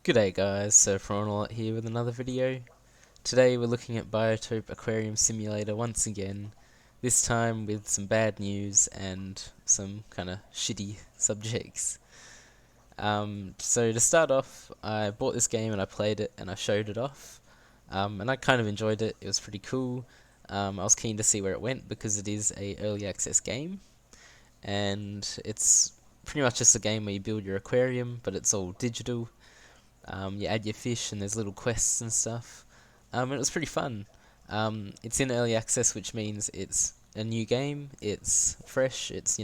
G'day guys, SirPrawnAlot here with another video. Today we're looking at Biotope Aquarium Simulator once again, this time with some bad news and some kinda shitty subjects. So to start off, I bought this game and I played it and I showed it off, and I kind of enjoyed it. It was pretty cool. I was keen to see where it went because it is a early access game, and it's pretty much just a game where you build your aquarium, but it's all digital. You add your fish and there's little quests and stuff. And it was pretty fun. It's in early access, which means it's a new game. It's fresh. It's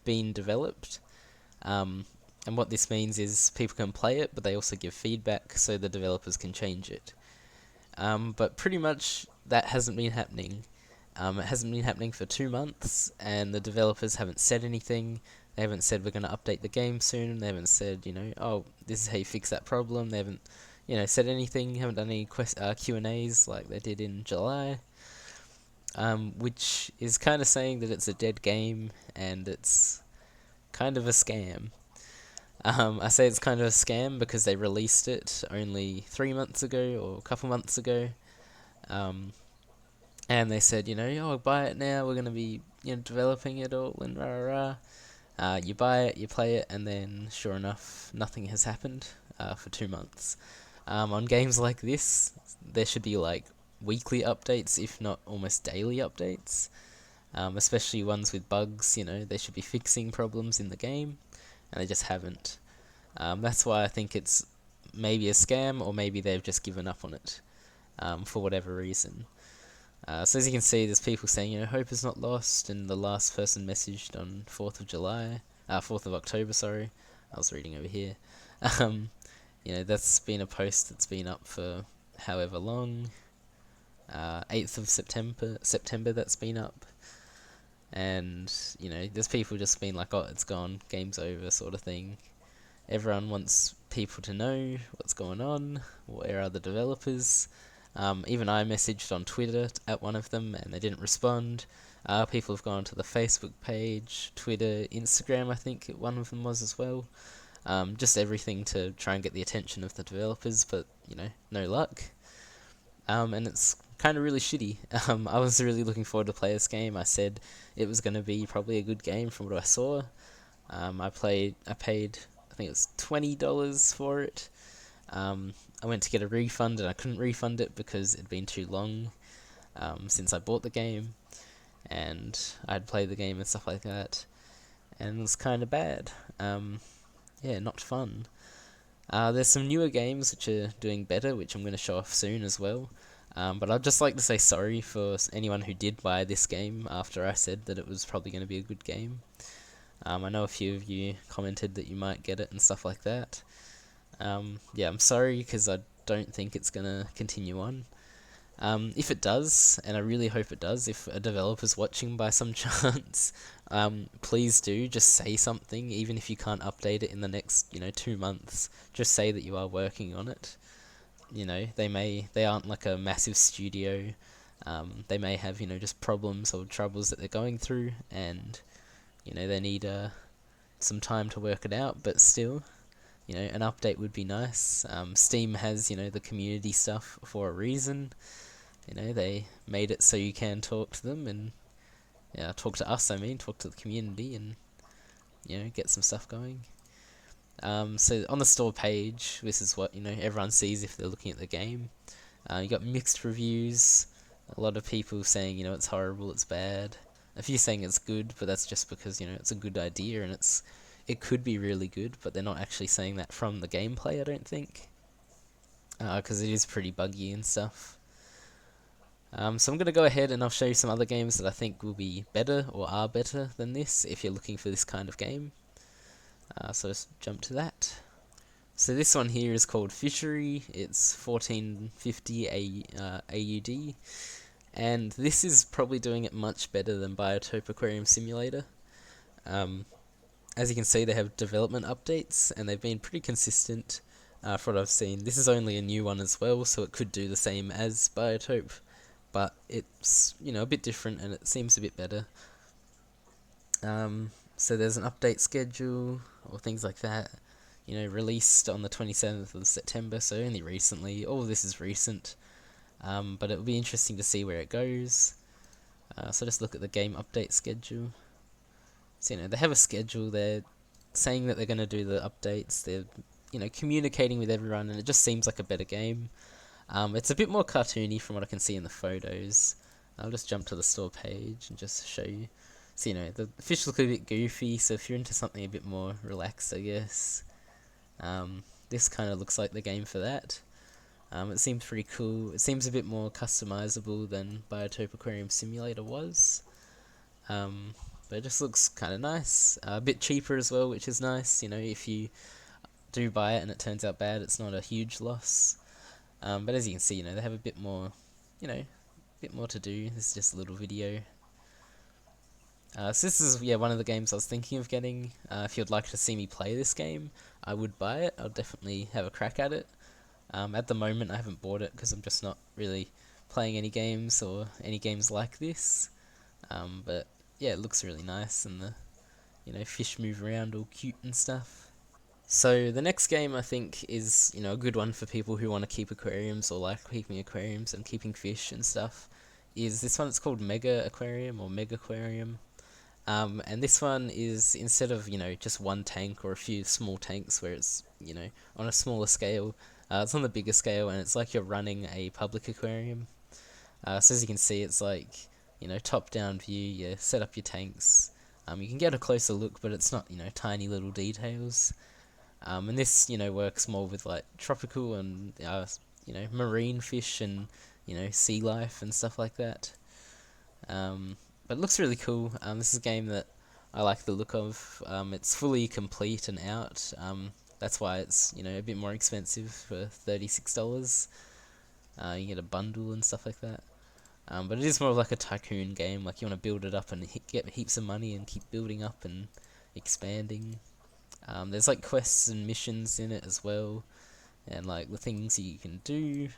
been developed. And what this means is people can play it, but they also give feedback so the developers can change it. But pretty much that hasn't been happening. It hasn't been happening for 2 months, and the developers haven't said anything. They haven't said we're going to update the game soon. They haven't said, oh, this is how you fix that problem. They haven't, said anything. Haven't done any Q&As like they did in July, which is kind of saying that it's a dead game and it's kind of a scam. I say it's kind of a scam because they released it only 3 months ago or a couple months ago. And they said, oh, buy it now. We're going to be, developing it all and rah rah. You buy it, you play it, and then, sure enough, nothing has happened for 2 months. On games like this, there should be like weekly updates, if not almost daily updates. Especially ones with bugs, they should be fixing problems in the game, and they just haven't. That's why I think it's maybe a scam, or maybe they've just given up on it for whatever reason. So as you can see, there's people saying, hope is not lost, and the last person messaged on 4th of October, sorry, I was reading over here. That's been a post that's been up for however long, 8th of September that's been up, and, there's people just been like, oh, it's gone, game's over, sort of thing. Everyone wants people to know what's going on, where are the developers. Even I messaged on Twitter at one of them and they didn't respond. People have gone to the Facebook page, Twitter, Instagram, I think one of them was as well. Just everything to try and get the attention of the developers, but, no luck. And it's kind of really shitty. I was really looking forward to play this game. I said it was going to be probably a good game from what I saw. I paid, I think it was $20 for it. I went to get a refund and I couldn't refund it because it'd been too long since I bought the game, and I'd played the game and stuff like that, and it was kind of bad. Yeah, not fun. There's some newer games which are doing better, which I'm going to show off soon as well. But I'd just like to say sorry for anyone who did buy this game after I said that it was probably going to be a good game. I know a few of you commented that you might get it and stuff like that. Yeah, I'm sorry because I don't think it's going to continue on. If it does, and I really hope it does, if a developer's watching by some chance, please do just say something, even if you can't update it in the next, 2 months. Just say that you are working on it. They aren't like a massive studio. They may have, just problems or troubles that they're going through, and, they need some time to work it out, but still, an update would be nice. Steam has, the community stuff for a reason. They made it so you can talk to them and, talk to us, talk to the community and, get some stuff going. So on the store page, this is what, everyone sees if they're looking at the game. You got mixed reviews, a lot of people saying, it's horrible, it's bad. A few saying it's good, but that's just because, it's a good idea and it could be really good, but they're not actually saying that from the gameplay, I don't think. Because it is pretty buggy and stuff. So I'm going to go ahead and I'll show you some other games that I think will be better or are better than this if you're looking for this kind of game. So let's jump to that. So this one here is called Fishery. It's 1450 AUD. And this is probably doing it much better than Biotope Aquarium Simulator. As you can see, they have development updates, and they've been pretty consistent for what I've seen. This is only a new one as well, so it could do the same as Biotope, but it's, a bit different, and it seems a bit better. So there's an update schedule, or things like that. released on the 27th of September, so only recently. All of this is recent, but it'll be interesting to see where it goes. So just look at the game update schedule. So they have a schedule. They're saying that they're going to do the updates. They're communicating with everyone, and it just seems like a better game. It's a bit more cartoony from what I can see in the photos. I'll just jump to the store page and just show you. So the fish look a bit goofy. So if you're into something a bit more relaxed, I guess, this kind of looks like the game for that. It seems pretty cool. It seems a bit more customizable than Biotope Aquarium Simulator was. But it just looks kind of nice. A bit cheaper as well, which is nice. If you do buy it and it turns out bad, it's not a huge loss. But as you can see, they have a bit more, bit more to do. This is just a little video. So this is one of the games I was thinking of getting. If you'd like to see me play this game, I would buy it. I'll definitely have a crack at it. At the moment, I haven't bought it because I'm just not really playing any games or any games like this. But yeah, it looks really nice, and the fish move around all cute and stuff. So the next game I think is a good one for people who want to keep aquariums or like keeping aquariums and keeping fish and stuff. Is this one? It's called Mega Aquarium or Mega Aquarium. And this one is, instead of just one tank or a few small tanks where it's on a smaller scale, it's on the bigger scale, and it's like you're running a public aquarium. So as you can see, it's like top down view. You set up your tanks. You can get a closer look, but it's not tiny little details. And this works more with like tropical and marine fish and sea life and stuff like that. But it looks really cool. This is a game that I like the look of. It's fully complete and out. That's why it's a bit more expensive for $36. You get a bundle and stuff like that. But it is more of like a tycoon game. Like you want to build it up and get heaps of money and keep building up and expanding. There's like quests and missions in it as well, and like the things you can do.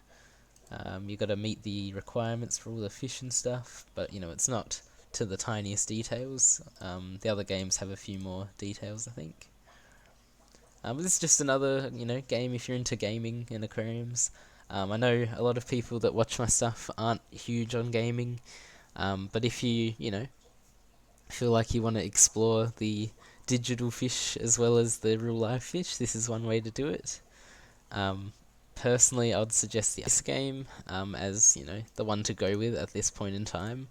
You got to meet the requirements for all the fish and stuff, but it's not to the tiniest details. The other games have a few more details, I think. But this is just another game if you're into gaming and aquariums. I know a lot of people that watch my stuff aren't huge on gaming, but if you feel like you want to explore the digital fish as well as the real life fish, this is one way to do it. Personally, I would suggest this game as the one to go with at this point in time.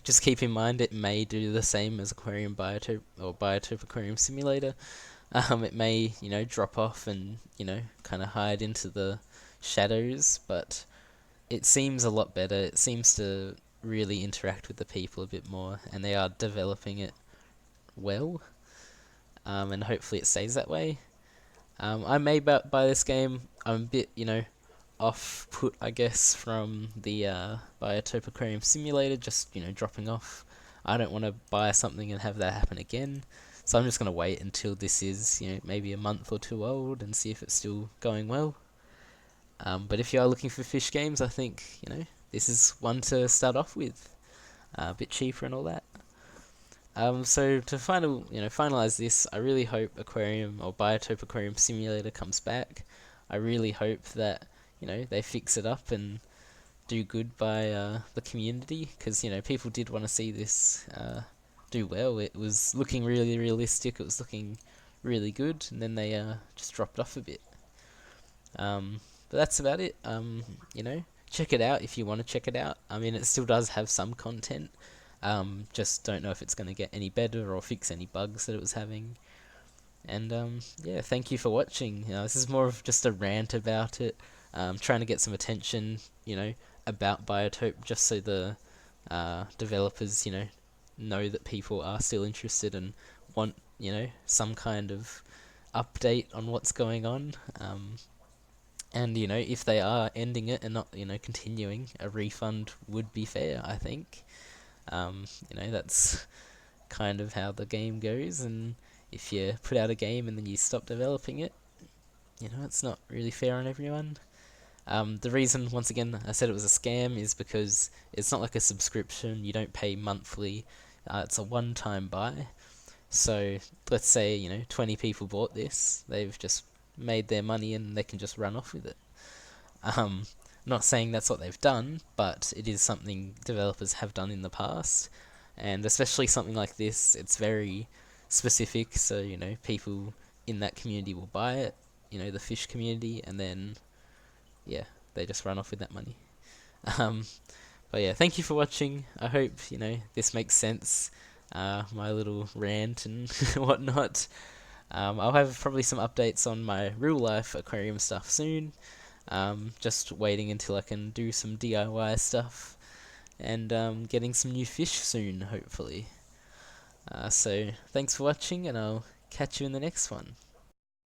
Just keep in mind it may do the same as Aquarium Biotope or Biotope Aquarium Simulator. It may drop off and kind of hide into the shadows, but it seems a lot better. It seems to really interact with the people a bit more, and they are developing it well. And hopefully it stays that way. I may buy this game. I'm a bit, off put, I guess, from the Biotope Aquarium Simulator, just, dropping off. I don't want to buy something and have that happen again. So I'm just going to wait until this is, maybe a month or two old and see if it's still going well. But if you are looking for fish games, I think, this is one to start off with. A bit cheaper and all that. So to finalize this, I really hope Aquarium or Biotope Aquarium Simulator comes back. I really hope that they fix it up and do good by the community, because people did want to see this do well. It was looking really realistic. It was looking really good, and then they just dropped off a bit. But that's about it. Check it out if you want to check it out. I mean, it still does have some content. Just don't know if it's going to get any better or fix any bugs that it was having. And thank you for watching. This is more of just a rant about it. Trying to get some attention, about Biotope, just so the developers, know that people are still interested and want, some kind of update on what's going on. And, if they are ending it and not, continuing, a refund would be fair, I think. That's kind of how the game goes, and if you put out a game and then you stop developing it, it's not really fair on everyone. The reason, once again, I said it was a scam is because it's not like a subscription. You don't pay monthly. It's a one-time buy. So let's say 20 people bought this, they've just made their money and they can just run off with it. Um, Not saying that's what they've done, but it is something developers have done in the past, and especially something like this, it's very specific. So people in that community will buy it, the fish community, and then yeah, they just run off with that money. Um, but yeah, thank you for watching. I hope this makes sense. My little rant and whatnot. I'll have probably some updates on my real life aquarium stuff soon. Just waiting until I can do some DIY stuff and getting some new fish soon, hopefully. So thanks for watching, and I'll catch you in the next one.